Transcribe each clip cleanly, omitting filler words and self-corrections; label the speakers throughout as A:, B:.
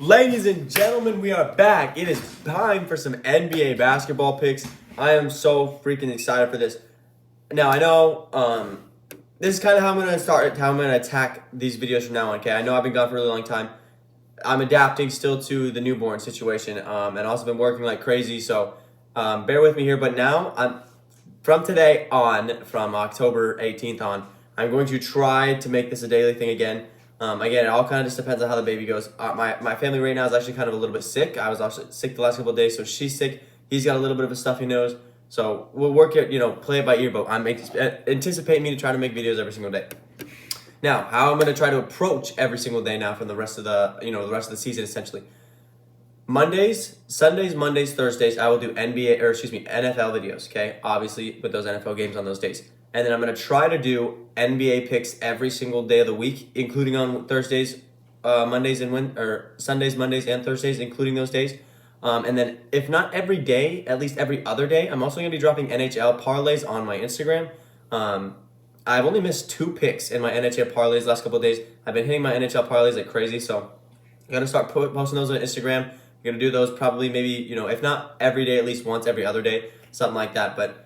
A: Ladies and gentlemen, we are back. It is time for some NBA basketball picks. I am so freaking excited for this. Now, I know this is kind of how I'm going to start, how I'm going to attack these videos from now on, okay? I know I've been gone for a really long time. I'm adapting still to the newborn situation and also been working like crazy, so bear with me here. But now, from today on, from October 18th on, I'm going to try to make this a daily thing again. Again, it all kind of just depends on how the baby goes. My family right now is actually kind of a little bit sick. I was also sick the last couple of days, so she's sick. He's got a little bit of a stuffy nose. So we'll work it, play it by ear, but I'm anticipating me to try to make videos every single day. Now, how I'm going to try to approach every single day now from the rest of the, the rest of the season essentially. Sundays, Mondays, Thursdays, I will do NFL videos, okay? Obviously, with those NFL games on those days. And then I'm going to try to do NBA picks every single day of the week, including on Thursdays, Sundays, Mondays, and Thursdays, including those days. And then if not every day, at least every other day, I'm also going to be dropping NHL parlays on my Instagram. I've only missed 2 picks in my NHL parlays the last couple of days. I've been hitting my NHL parlays like crazy, so I'm going to start posting those on Instagram. I'm going to do those probably maybe, if not every day, at least once every other day, something like that. But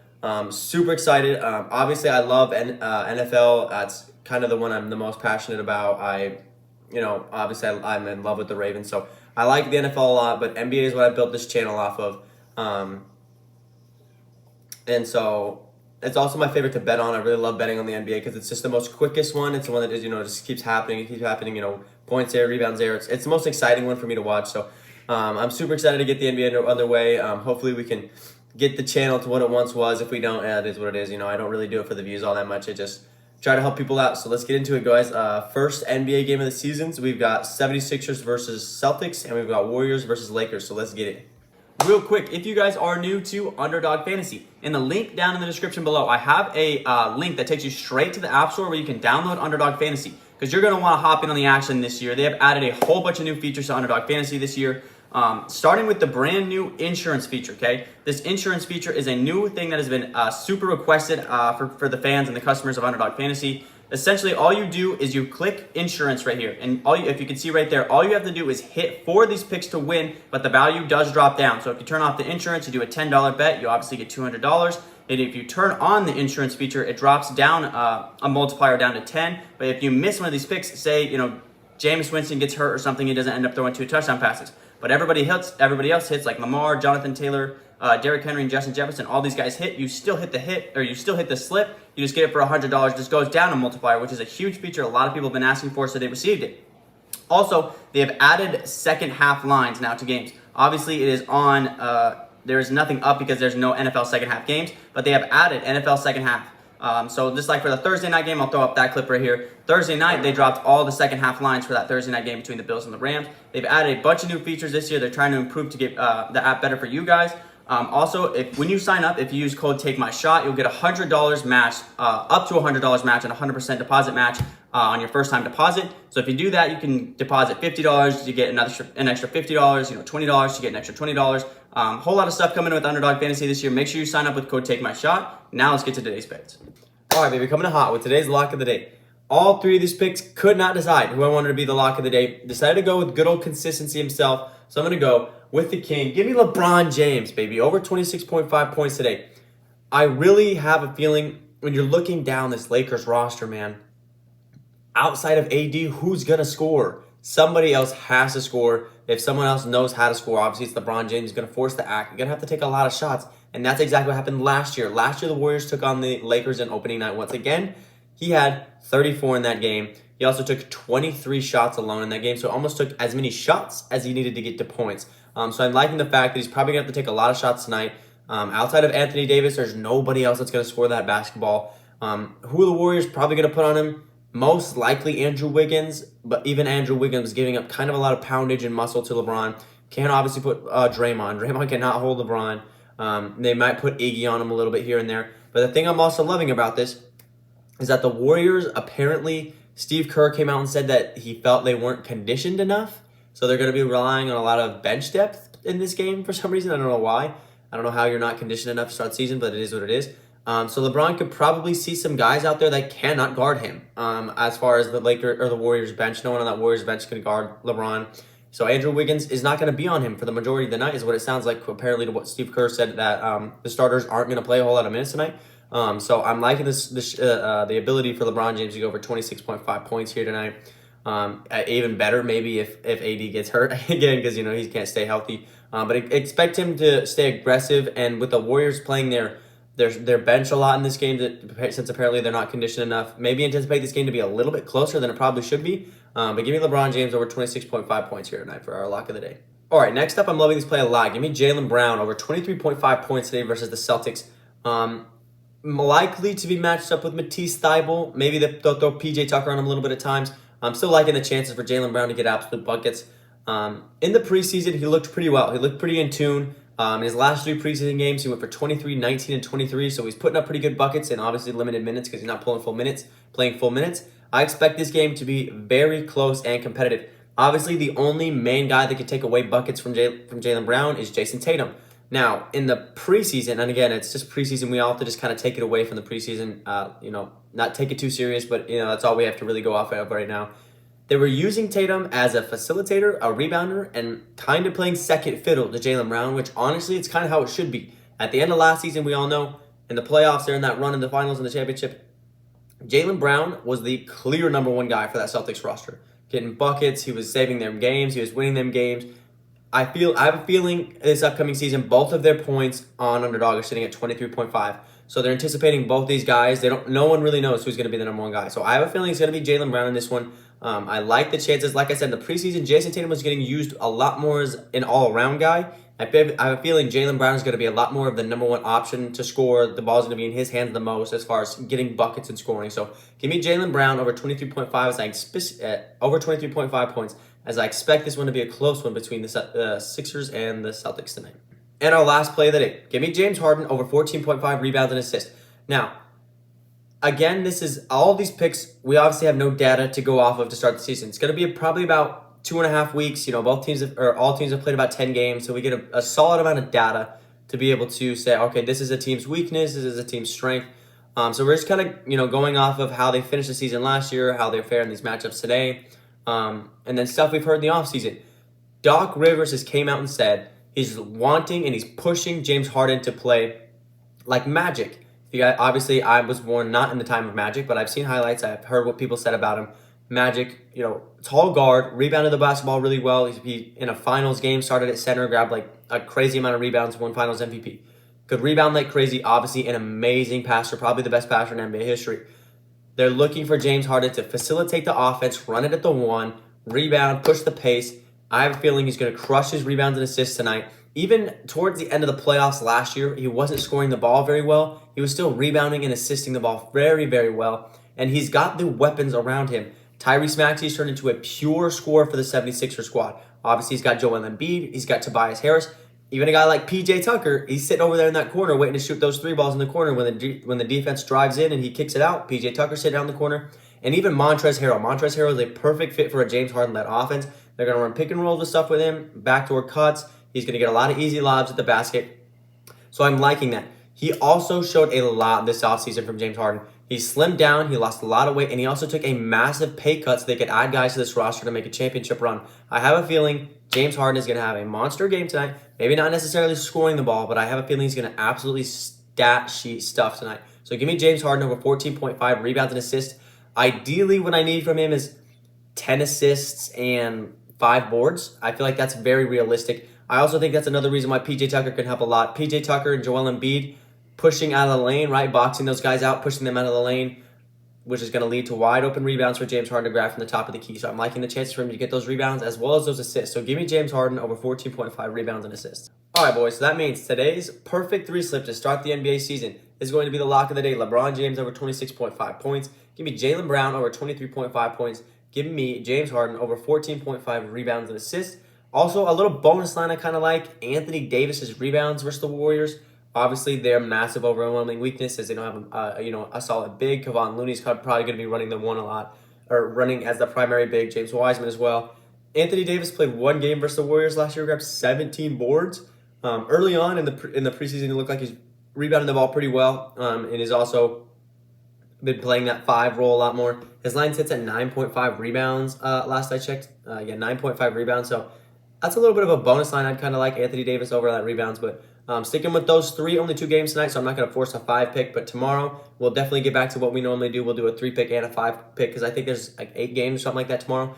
A: super excited. Obviously, I love NFL. That's kind of the one I'm the most passionate about. Obviously, I'm in love with the Ravens, so I like the NFL a lot, but NBA is what I built this channel off of. And so it's also my favorite to bet on. I really love betting on the NBA because it's just the most quickest one. It's the one that is, just keeps happening. It keeps happening, points there, rebounds there. It's the most exciting one for me to watch. So I'm super excited to get the NBA underway. Hopefully we can get the channel to what it once was. If we don't, it is what it is. I don't really do it for the views all that much. I just try to help people out. So let's get into it, guys. First NBA game of the season. So we've got 76ers versus Celtics, and we've got Warriors versus Lakers. So let's get it. Real quick, if you guys are new to Underdog Fantasy, in the link down in the description below, I have a link that takes you straight to the App Store where you can download Underdog Fantasy because you're going to want to hop in on the action this year. They have added a whole bunch of new features to Underdog Fantasy this year. Starting with the brand new insurance feature, okay? This insurance feature is a new thing that has been super requested for the fans and the customers of Underdog Fantasy. Essentially, all you do is you click insurance right here. And if you can see right there, all you have to do is hit 4 of these picks to win, but the value does drop down. So if you turn off the insurance, you do a $10 bet, you obviously get $200. And if you turn on the insurance feature, it drops down a multiplier down to 10. But if you miss one of these picks, say, Jameis Winston gets hurt or something, he doesn't end up throwing 2 touchdown passes. But everybody else hits like Lamar, Jonathan Taylor, Derrick Henry, and Justin Jefferson. All these guys hit. You still hit the slip. You just get it for $100. Just goes down a multiplier, which is a huge feature a lot of people have been asking for, so they received it. Also, they have added second half lines now to games. Obviously, it is on. There is nothing up because there's no NFL second half games, but they have added NFL second half. So just like for the Thursday night game, I'll throw up that clip right here. Thursday night, they dropped all the second half lines for that Thursday night game between the Bills and the Rams. They've added a bunch of new features this year. They're trying to improve to get the app better for you guys. Also, when you sign up, if you use code TAKEMYSHOT, you'll get $100 match, up to $100 match and 100% deposit match on your first time deposit. So if you do that, you can deposit $50, you get an extra $50, $20, you get an extra $20. Whole lot of stuff coming with Underdog Fantasy this year. Make sure you sign up with code TAKEMYSHOT. Now let's get to today's picks. All right, baby, coming in hot with today's lock of the day. All 3 of these picks could not decide who I wanted to be the lock of the day. Decided to go with good old consistency himself. So I'm going to go with the king. Give me LeBron James, baby. Over 26.5 points today. I really have a feeling when you're looking down this Lakers roster, man, outside of AD, who's going to score? Somebody else has to score. If someone else knows how to score, obviously it's LeBron James. He's going to force the act. You're going to have to take a lot of shots. And that's exactly what happened last year. Last year, the Warriors took on the Lakers in opening night once again. He had 34 in that game. He also took 23 shots alone in that game, so almost took as many shots as he needed to get to points. So I'm liking the fact that he's probably going to have to take a lot of shots tonight. Outside of Anthony Davis, there's nobody else that's going to score that basketball. Who are the Warriors probably going to put on him? Most likely Andrew Wiggins, but even Andrew Wiggins giving up kind of a lot of poundage and muscle to LeBron. Can't obviously put Draymond. Draymond cannot hold LeBron. They might put Iggy on him a little bit here and there. But the thing I'm also loving about this is that the Warriors, apparently, Steve Kerr came out and said that he felt they weren't conditioned enough. So they're going to be relying on a lot of bench depth in this game for some reason. I don't know why. I don't know how you're not conditioned enough to start the season, but it is what it is. So LeBron could probably see some guys out there that cannot guard him. As far as the Lakers or the Warriors bench, no one on that Warriors bench can guard LeBron. So Andrew Wiggins is not going to be on him for the majority of the night, is what it sounds like, apparently, to what Steve Kerr said, that the starters aren't going to play a whole lot of minutes tonight. So I'm liking the ability for LeBron James to go over 26.5 points here tonight. Even better, maybe if AD gets hurt again, because he can't stay healthy. But expect him to stay aggressive, and with the Warriors playing their bench a lot in this game, since apparently they're not conditioned enough, maybe anticipate this game to be a little bit closer than it probably should be. But give me LeBron James over 26.5 points here tonight for our lock of the day. All right, next up, I'm loving this play a lot. Give me Jaylen Brown over 23.5 points today versus the Celtics. Likely to be matched up with Matisse Thybulle. Maybe they'll throw PJ Tucker on him a little bit at times. I'm still liking the chances for Jaylen Brown to get absolute buckets. In the preseason, he looked pretty well. He looked pretty in tune. In his last 3 preseason games, he went for 23, 19, and 23, so he's putting up pretty good buckets and obviously limited minutes because he's not playing full minutes. I expect this game to be very close and competitive. Obviously, the only main guy that could take away buckets from Jaylen Brown is Jason Tatum. Now, in the preseason, and again, it's just preseason, we all have to just kind of take it away from the preseason, not take it too serious, but that's all we have to really go off of right now. They were using Tatum as a facilitator, a rebounder, and kind of playing second fiddle to Jaylen Brown, which honestly, it's kind of how it should be. At the end of last season, we all know, in the playoffs, they're in that run in the finals and the championship, Jaylen Brown was the clear number 1 guy for that Celtics roster. Getting buckets, he was saving them games, he was winning them games. I have a feeling this upcoming season, both of their points on Underdog are sitting at 23.5. So they're anticipating both these guys. No one really knows who's going to be the number 1 guy. So I have a feeling it's going to be Jaylen Brown in this one. I like the chances. Like I said, in the preseason, Jason Tatum was getting used a lot more as an all-around guy. I have a feeling Jaylen Brown is going to be a lot more of the number 1 option to score. The ball's going to be in his hands the most as far as getting buckets and scoring. So give me Jaylen Brown over 23.5 over 23.5 points, as I expect this one to be a close one between the Sixers and the Celtics tonight. And our last play of the day, give me James Harden over 14.5 rebounds and assists. Now, again, this is all these picks. We obviously have no data to go off of to start the season. It's going to be probably about 2.5 weeks. All teams have played about 10 games, so we get a solid amount of data to be able to say, okay, this is a team's weakness, this is a team's strength. So we're just kind of going off of how they finished the season last year, how they fare in these matchups today, and then stuff we've heard in the offseason. Doc Rivers has came out and said he's wanting and he's pushing James Harden to play like Magic. Obviously, I was born not in the time of Magic, but I've seen highlights. I've heard what people said about him. Magic, tall guard, rebounded the basketball really well. He in a finals game, started at center, grabbed like a crazy amount of rebounds, won finals MVP. Could rebound like crazy, obviously an amazing passer, probably the best passer in NBA history. They're looking for James Harden to facilitate the offense, run it at the 1, rebound, push the pace. I have a feeling he's going to crush his rebounds and assists tonight. Even towards the end of the playoffs last year, he wasn't scoring the ball very well. He was still rebounding and assisting the ball very, very well. And he's got the weapons around him. Tyrese Maxey's turned into a pure scorer for the 76ers squad. Obviously, he's got Joel Embiid. He's got Tobias Harris. Even a guy like PJ Tucker, he's sitting over there in that corner waiting to shoot those 3 balls in the corner. When the defense drives in and he kicks it out, PJ Tucker sitting down the corner. And even Montrezl Harrell. Montrezl Harrell is a perfect fit for a James Harden-led offense. They're going to run pick and rolls and stuff with him, backdoor cuts. He's going to get a lot of easy lobs at the basket. So I'm liking that. He also showed a lot this offseason from James Harden. He slimmed down, he lost a lot of weight, and he also took a massive pay cut so they could add guys to this roster to make a championship run. I have a feeling James Harden is going to have a monster game tonight. Maybe not necessarily scoring the ball, but I have a feeling he's going to absolutely stat sheet stuff tonight. So give me James Harden over 14.5 rebounds and assists. Ideally, what I need from him is 10 assists and 5 boards. I feel like that's very realistic. I also think that's another reason why PJ Tucker can help a lot. PJ Tucker and Joel Embiid pushing out of the lane, right? Boxing those guys out, pushing them out of the lane, which is going to lead to wide open rebounds for James Harden to grab from the top of the key. So I'm liking the chances for him to get those rebounds as well as those assists. So give me James Harden over 14.5 rebounds and assists. All right, boys. So that means today's perfect 3-slip to start the NBA season is going to be the lock of the day. LeBron James over 26.5 points. Give me Jaylen Brown over 23.5 points. Give me James Harden over 14.5 rebounds and assists. Also, a little bonus line I kind of like. Anthony Davis's rebounds versus the Warriors. Obviously, their massive, overwhelming weakness is they don't have a solid big. Kevon Looney's probably going to be running the 1 a lot, or running as the primary big. James Wiseman as well. Anthony Davis played 1 game versus the Warriors last year, grabbed 17 boards. Early on in the preseason, it looked like he's rebounding the ball pretty well, and is also been playing that 5 role a lot more. His line sits at 9.5 rebounds last I checked. 9.5 rebounds. So that's a little bit of a bonus line. I'd kind of like Anthony Davis over that rebounds, but sticking with those 3, only 2 games tonight, so I'm not going to force a 5 pick. But tomorrow we'll definitely get back to what we normally do. We'll do a 3 pick and a 5 pick because I think there's like 8 games or something like that tomorrow.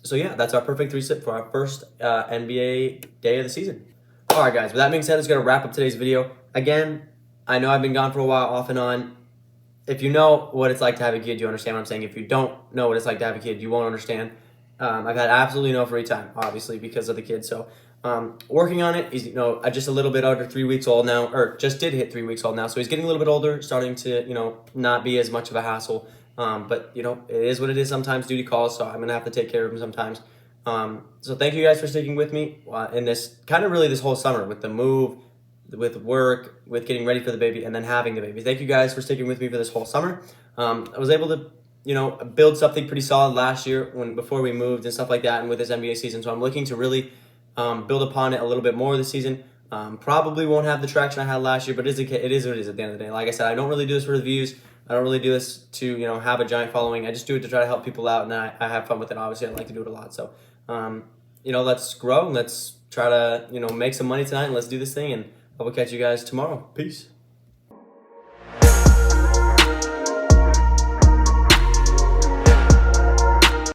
A: So yeah, that's our perfect 3 sit for our first NBA day of the season. All right, guys. With that being said, it's going to wrap up today's video. Again, I know I've been gone for a while, off and on. If you know what it's like to have a kid, you understand what I'm saying. If you don't know what it's like to have a kid, you won't understand. I've had absolutely no free time, obviously, because of the kids. So working on it. He's just a little bit under 3 weeks old now, or just did hit 3 weeks old now. So he's getting a little bit older, starting to not be as much of a hassle. But it is what it is. Sometimes duty calls, so I'm gonna have to take care of him sometimes. So thank you guys for sticking with me in this kind of really this whole summer with the move, with work, with getting ready for the baby, and then having the baby. Thank you guys for sticking with me for this whole summer. I was able to build something pretty solid last year before we moved and stuff like that, and with this NBA season. So I'm looking to really build upon it a little bit more this season. Probably won't have the traction I had last year, but it is what it is at the end of the day. Like I said, I don't really do this for the views. I don't really do this to have a giant following. I just do it to try to help people out, and I have fun with it. Obviously, I like to do it a lot. So let's grow and let's try to make some money tonight, and let's do this thing, and I will catch you guys tomorrow. Peace.